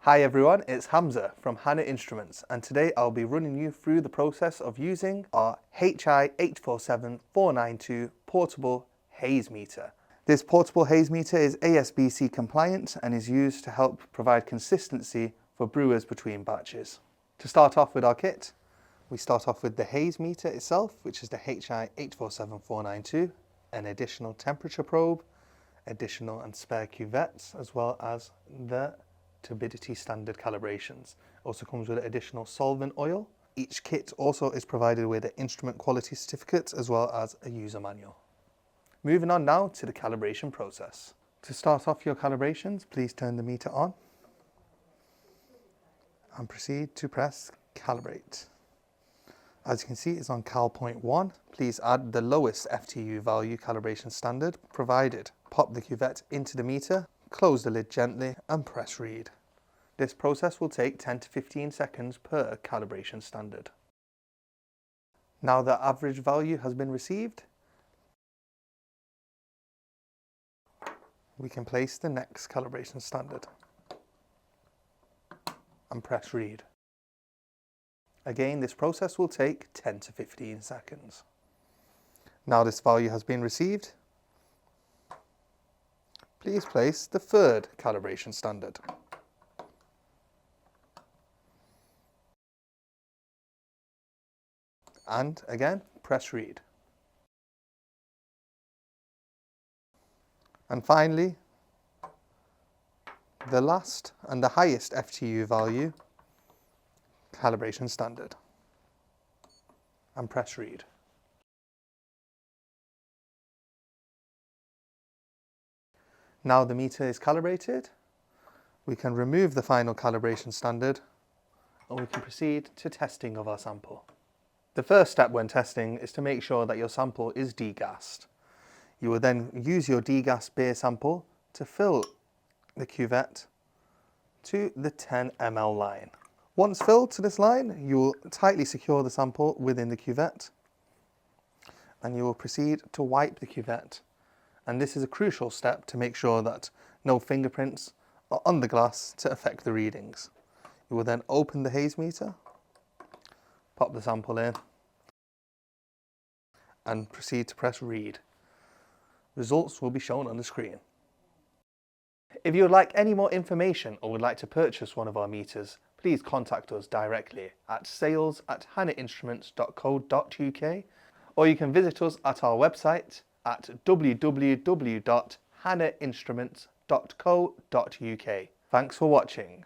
Hi everyone, it's Hamza from Hanna Instruments, and today I'll be running you through the process of using our HI-847492 portable haze meter. This portable haze meter is ASBC compliant and is used to help provide consistency for brewers between batches. To start off with our kit, we start off with the haze meter itself, which is the HI-847492, an additional temperature probe, additional and spare cuvettes, as well as the turbidity standard calibrations. Also comes with additional solvent oil. Each kit also is provided with an instrument quality certificate as well as a user manual. Moving on now to the calibration process. To start off your calibrations, please turn the meter on and proceed to press calibrate. As you can see, it's on cal point 1. Please add the lowest FTU value calibration standard provided. Pop the cuvette into the meter, close the lid gently and press read. This process will take 10 to 15 seconds per calibration standard. Now the average value has been received, we can place the next calibration standard and press read. Again, this process will take 10 to 15 seconds. Now this value has been received, please place the third calibration standard. And again, press read. And finally, the last and the highest FTU value calibration standard. And press read. Now the meter is calibrated, we can remove the final calibration standard and we can proceed to testing of our sample. The first step when testing is to make sure that your sample is degassed. You will then use your degassed beer sample to fill the cuvette to the 10 ml line. Once filled to this line, you will tightly secure the sample within the cuvette and you will proceed to wipe the cuvette. And this is a crucial step to make sure that no fingerprints are on the glass to affect the readings. You will then open the haze meter, pop the sample in and proceed to press read. Results will be shown on the screen. If you would like any more information or would like to purchase one of our meters, please contact us directly at sales@hannainstruments.co.uk, or you can visit us at our website at www.hannainstruments.co.uk. Thanks for watching.